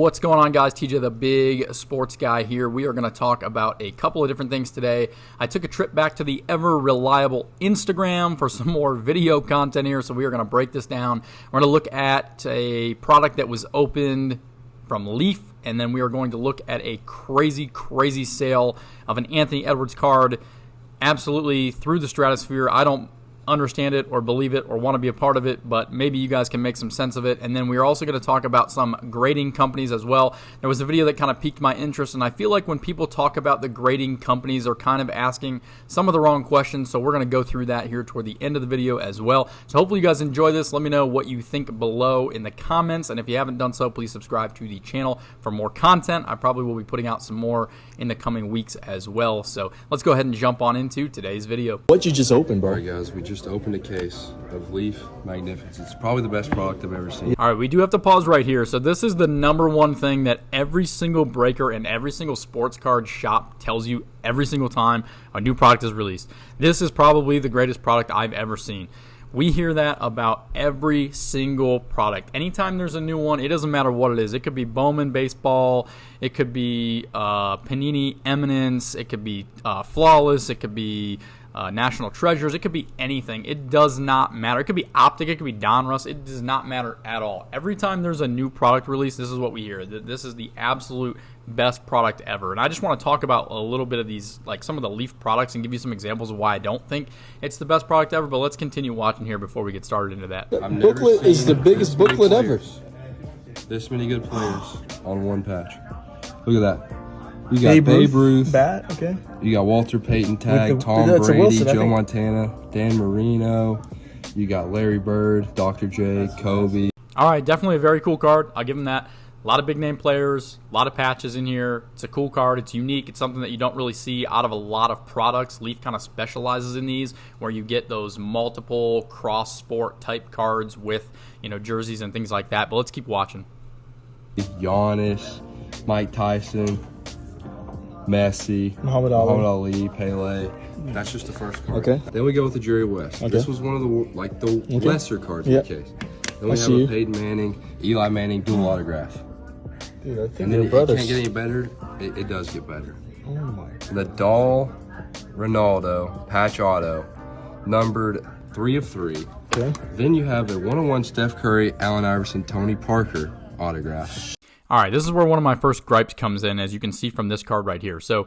What's going on, guys? TJ the Big Sports Guy here. We are going to talk about a couple of different things today. I took a trip back to the ever-reliable Instagram for some more video content here, so we are going to break this down. We're going to look at a product that was opened from Leaf, and then we are going to look at a crazy sale of an Anthony Edwards card absolutely through the stratosphere. I don't understand it or believe it or want to be a part of it, but maybe you guys can make some sense of it. And then we're also going to talk about some grading companies as well. There was a video that kind of piqued my interest, and I feel like when people talk about the grading companies, they're kind of asking some of the wrong questions, so we're going to go through that here toward the end of the video as well. So hopefully you guys enjoy this. Let me know what you think below in the comments, and if you haven't done so, please subscribe to the channel for more content. I probably will be putting out some more in the coming weeks as well. So let's go ahead and jump on into today's video. What you just opened, bro? All right, guys, we just opened a case of Leaf Magnificence. It's probably the best product I've ever seen. All right, we do have to pause right here. So this is the number one thing that every single breaker and every single sports card shop tells you every single time a new product is released. This is probably the greatest product I've ever seen. We hear that about every single product. Anytime there's a new one, it doesn't matter what it is. It could be Bowman Baseball. It could be Panini Eminence. It could be Flawless. It could be National Treasures. It could be anything. It does not matter. It could be Optic. It could be Donruss. It does not matter at all. Every time there's a new product release, this is what we hear. This is the absolute best product ever. And I just want to talk about a little bit of these, like some of the Leaf products, and give you some examples of why I don't think it's the best product ever. But let's continue watching here before we get started into that. Booklet is the biggest booklet ever. This many good players on one patch. Look at that. You got Babe Ruth, bat, okay. You got Walter Payton tag, Tom Brady, Wilson, Joe Montana, Dan Marino. You got Larry Bird, Dr. J, Kobe. All right, definitely a very cool card. I'll give him that. A lot of big name players, a lot of patches in here. It's a cool card. It's unique. It's something that you don't really see out of a lot of products. Leaf kind of specializes in these, where you get those multiple cross-sport type cards with, jerseys and things like that. But let's keep watching. Giannis, Mike Tyson, Messi, Muhammad Ali, Pele. That's just the first card. Okay. Then we go with the Jerry West. Okay. This was one of the lesser cards in the case. Then we have a Peyton Manning, Eli Manning dual autograph. Dude, I think And then they're it brothers. can't get any better. It does get better. Oh my. Nadal, Ronaldo, patch auto, numbered 3 of 3. Okay. Then you have a 1-on-1 Steph Curry, Allen Iverson, Tony Parker autograph. All right, this is where one of my first gripes comes in, as you can see from this card right here. So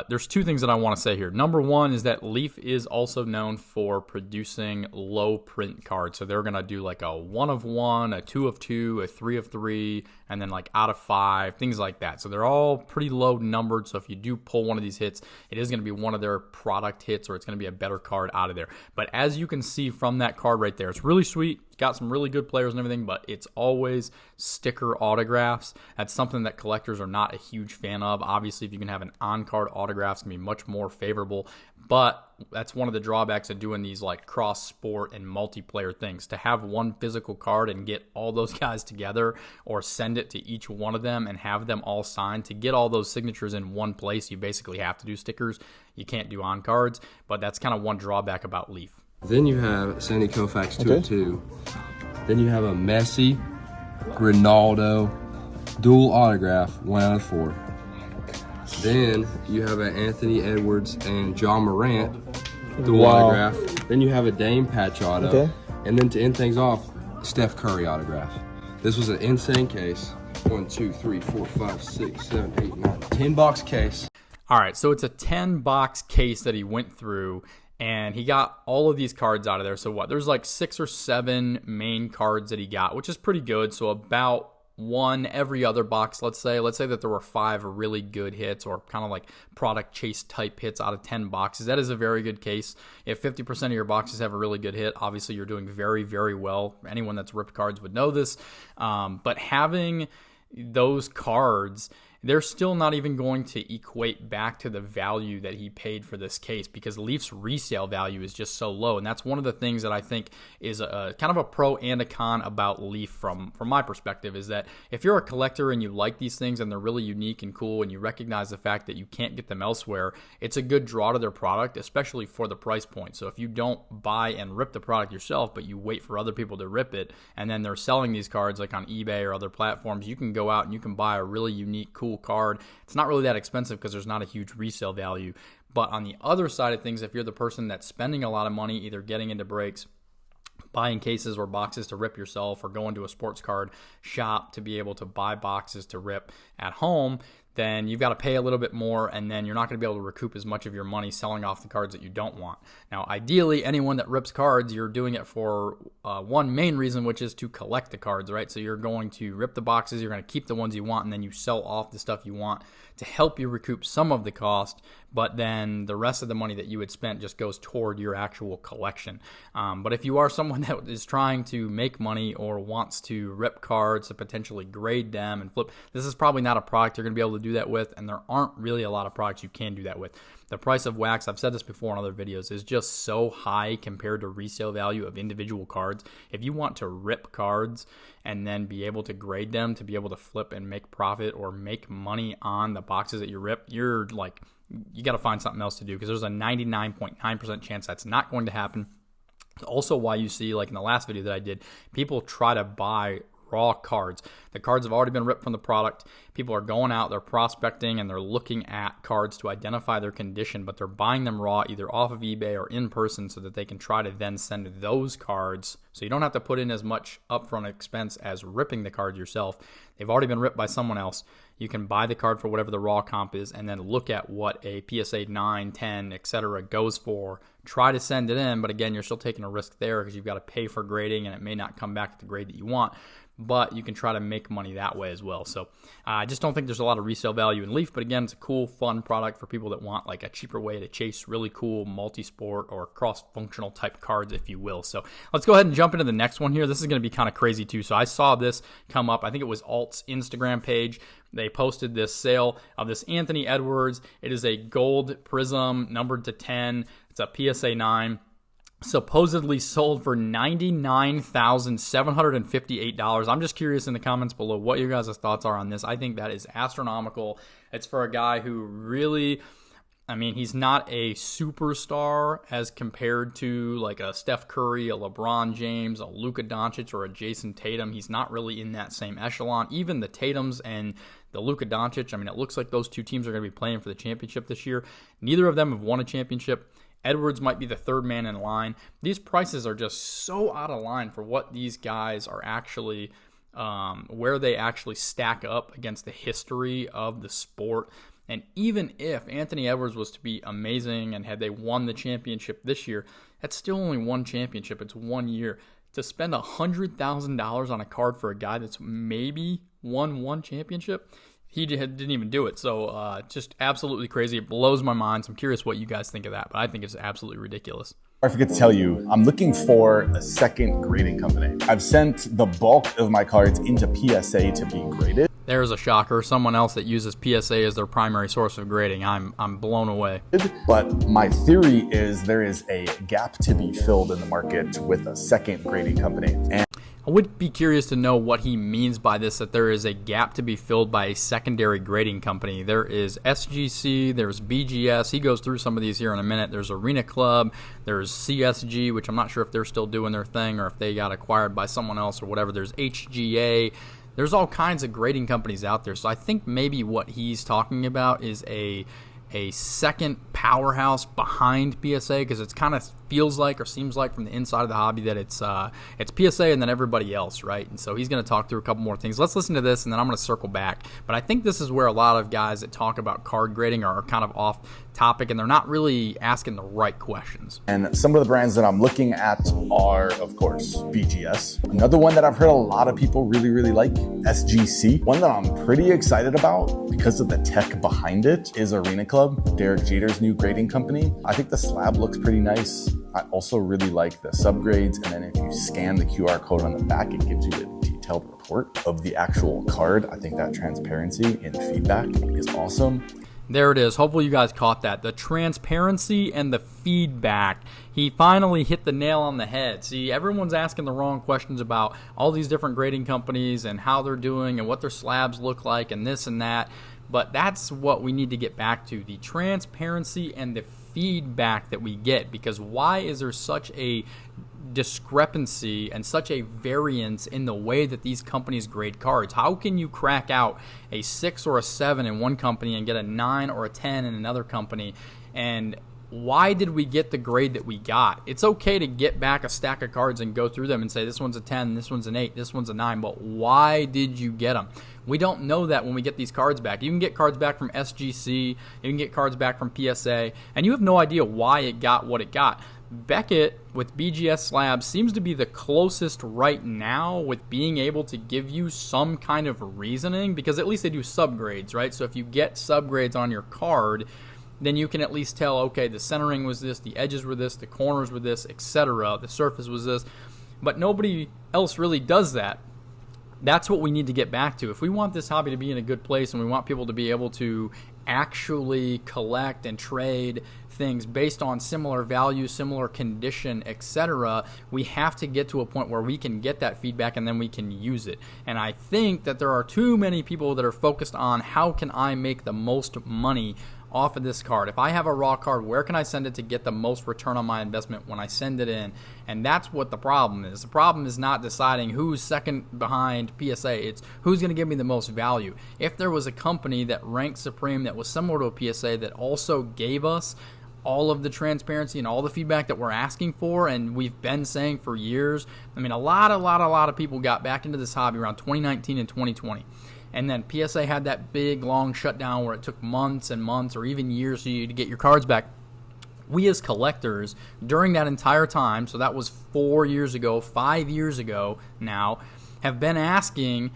there's two things that I want to say here. Number one is that Leaf is also known for producing low print cards. So they're going to do like a 1 of 1, a 2 of 2, a 3 of 3, and then like out of 5, things like that. So they're all pretty low numbered. So if you do pull one of these hits, it is going to be one of their product hits, or it's going to be a better card out of there. But as you can see from that card right there, it's really sweet. Got some really good players and everything, but it's always sticker autographs. That's something that collectors are not a huge fan of. Obviously, if you can have an on-card autograph, it's going to be much more favorable, but that's one of the drawbacks of doing these like cross-sport and multiplayer things. To have one physical card and get all those guys together, or send it to each one of them and have them all signed, to get all those signatures in one place, you basically have to do stickers. You can't do on-cards, but that's kind of one drawback about Leaf. Then you have Sandy Koufax 2 of 2. Then you have a Messi, Ronaldo, dual autograph, 1 out of 4. Then you have an Anthony Edwards and John Morant dual autograph. Then you have a Dame patch auto. Okay. And then to end things off, Steph Curry autograph. This was an insane case. 1, 2, 3, 4, 5, 6, 7, 8, 9, 10 box case. All right, so it's a 10-box case that he went through, and he got all of these cards out of there. So what? There's like 6 or 7 main cards that he got, which is pretty good. So about 1 every other box, let's say. Let's say that there were 5 really good hits, or kind of like product chase type hits out of 10 boxes. That is a very good case. If 50% of your boxes have a really good hit, obviously you're doing very well. Anyone that's ripped cards would know this. But having those cards they're still not even going to equate back to the value that he paid for this case, because Leaf's resale value is just so low. And that's one of the things that I think is a kind of a pro and a con about Leaf from my perspective, is that if you're a collector and you like these things and they're really unique and cool, and you recognize the fact that you can't get them elsewhere, it's a good draw to their product, especially for the price point. So if you don't buy and rip the product yourself, but you wait for other people to rip it, and then they're selling these cards like on eBay or other platforms, you can go out and you can buy a really unique, cool card. It's not really that expensive because there's not a huge resale value. But on the other side of things, if you're the person that's spending a lot of money either getting into breaks, buying cases or boxes to rip yourself, or going to a sports card shop to be able to buy boxes to rip at home, then you've got to pay a little bit more, and then you're not going to be able to recoup as much of your money selling off the cards that you don't want. Now, ideally, anyone that rips cards, you're doing it for one main reason, which is to collect the cards, right? So you're going to rip the boxes, you're going to keep the ones you want, and then you sell off the stuff you want to help you recoup some of the cost, but then the rest of the money that you had spent just goes toward your actual collection. But if you are someone that is trying to make money or wants to rip cards to potentially grade them and flip, this is probably not a product you're going to be able to do that with, and there aren't really a lot of products you can do that with. The price of wax, I've said this before in other videos, is just so high compared to resale value of individual cards. If you want to rip cards and then be able to grade them to be able to flip and make profit or make money on the boxes that you rip, you're like, you got to find something else to do, because there's a 99.9% chance that's not going to happen. Also, why you see, like in the last video that I did, people try to buy raw cards. The cards have already been ripped from the product. People are going out, they're prospecting, and they're looking at cards to identify their condition, but they're buying them raw either off of eBay or in person so that they can try to then send those cards. So you don't have to put in as much upfront expense as ripping the card yourself. They've already been ripped by someone else. You can buy the card for whatever the raw comp is, and then look at what a PSA 9, 10, etc. goes for. Try to send it in, but again, you're still taking a risk there because you've got to pay for grading, and it may not come back at the grade that you want. But you can try to make money that way as well. So I just don't think there's a lot of resale value in Leaf. But again, it's a cool, fun product for people that want like a cheaper way to chase really cool multi-sport or cross-functional type cards, if you will. So let's go ahead and jump into the next one here. This is going to be kind of crazy too. So I saw this come up. I think it was Alt's Instagram page. They posted this sale of this Anthony Edwards. It is a gold Prizm numbered to 10. It's a PSA 9. Supposedly sold for $99,758. I'm just curious in the comments below what your guys' thoughts are on this. I think that is astronomical. It's for a guy who really, I mean, he's not a superstar as compared to like a Steph Curry, a LeBron James, a Luka Doncic, or a Jason Tatum. He's not really in that same echelon. Even the Tatums and the Luka Doncic, I mean, it looks like those two teams are going to be playing for the championship this year. Neither of them have won a championship. Edwards might be the third man in line. These prices are just so out of line for what these guys are actually, where they actually stack up against the history of the sport. And even if Anthony Edwards was to be amazing and had they won the championship this year, that's still only one championship. It's 1 year. To spend $100,000 on a card for a guy that's maybe won one championship, he didn't even do it. So just absolutely crazy. It blows my mind. So I'm curious what you guys think of that, but I think it's absolutely ridiculous. I forget to tell you, I'm looking for a second grading company. I've sent the bulk of my cards into PSA to be graded. There's a shocker. Someone else that uses PSA as their primary source of grading. I'm blown away. But my theory is there is a gap to be filled in the market with a second grading company. And I would be curious to know what he means by this, that there is a gap to be filled by a secondary grading company. There is SGC, there's BGS. He goes through some of these here in a minute. There's Arena Club, there's CSG, which I'm not sure if they're still doing their thing or if they got acquired by someone else or whatever. There's HGA. There's all kinds of grading companies out there. So I think maybe what he's talking about is a second powerhouse behind PSA, because it's kind of feels like or seems like from the inside of the hobby that it's PSA and then everybody else, right? And so he's going to talk through a couple more things. Let's listen to this, and then I'm going to circle back. But I think this is where a lot of guys that talk about card grading are kind of off topic, and they're not really asking the right questions. And some of the brands that I'm looking at are, of course, BGS. Another one that I've heard a lot of people really like, SGC. One that I'm pretty excited about because of the tech behind it is Arena Club, Derek Jeter's new grading company. I think the slab looks pretty nice. I also really like the subgrades, and then if you scan the QR code on the back, it gives you the details detailed report of the actual card. I think that transparency and feedback is awesome. There it is. Hopefully you guys caught that. The transparency and the feedback. He finally hit the nail on the head. See, everyone's asking the wrong questions about all these different grading companies and how they're doing and what their slabs look like and this and that. But that's what we need to get back to, the transparency and the feedback that we get. Because why is there such a discrepancy and such a variance in the way that these companies grade cards? How can you crack out a 6 or a 7 in one company and get a 9 or a 10 in another company? And why did we get the grade that we got? It's okay to get back a stack of cards and go through them and say this one's a 10, this one's an 8, this one's a 9, but why did you get them? We don't know that when we get these cards back. You can get cards back from SGC, you can get cards back from PSA, and you have no idea why it got what it got. Beckett with BGS slabs seems to be the closest right now with being able to give you some kind of reasoning, because at least they do subgrades, right? So if you get subgrades on your card, then you can at least tell, okay, the centering was this, the edges were this, the corners were this, etc. The surface was this. But nobody else really does that. That's what we need to get back to. If we want this hobby to be in a good place and we want people to be able to actually collect and trade things based on similar value, similar condition, etc., we have to get to a point where we can get that feedback and then we can use it. And I think that there are too many people that are focused on how can I make the most money off of this card. If I have a raw card, where can I send it to get the most return on my investment when I send it in? And that's what the problem is. The problem is not deciding who's second behind PSA. It's who's going to give me the most value. If there was a company that ranked supreme that was similar to a PSA that also gave us all of the transparency and all the feedback that we're asking for and we've been saying for years. I mean, a lot of people got back into this hobby around 2019 and 2020. And then PSA had that big, long shutdown where it took months and months or even years for you to get your cards back. We as collectors, during that entire time, so that was 4 years ago, 5 years ago now, have been asking,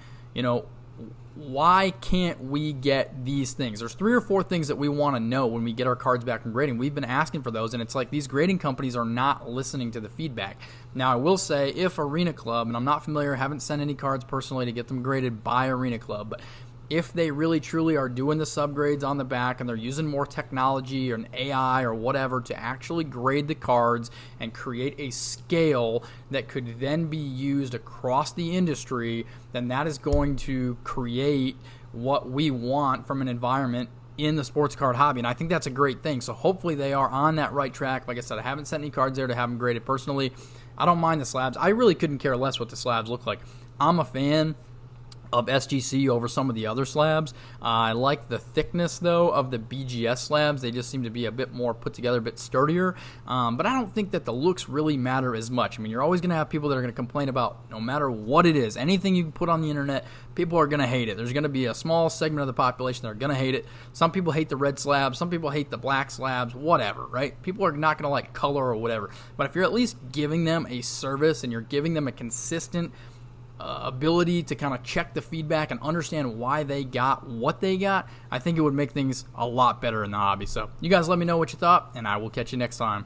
why can't we get these things? There's 3 or 4 things that we want to know when we get our cards back from grading. We've been asking for those, and it's like these grading companies are not listening to the feedback. Now, I will say, if Arena Club, and I'm not familiar, haven't sent any cards personally to get them graded by Arena Club, but if they really truly are doing the subgrades on the back and they're using more technology or an AI or whatever to actually grade the cards and create a scale that could then be used across the industry, then that is going to create what we want from an environment in the sports card hobby. And I think that's a great thing. So hopefully they are on that right track. Like I said, I haven't sent any cards there to have them graded personally. I don't mind the slabs. I really couldn't care less what the slabs look like. I'm a fan of SGC over some of the other slabs. I like the thickness, though, of the BGS slabs. They just seem to be a bit more put together, a bit sturdier. But I don't think that the looks really matter as much. I mean, you're always going to have people that are going to complain about no matter what it is. Anything you can put on the internet, people are going to hate it. There's going to be a small segment of the population that are going to hate it. Some people hate the red slabs. Some people hate the black slabs, whatever, right? People are not going to like color or whatever. But if you're at least giving them a service and you're giving them a consistent ability to kind of check the feedback and understand why they got what they got, I think it would make things a lot better in the hobby. So you guys let me know what you thought, and I will catch you next time.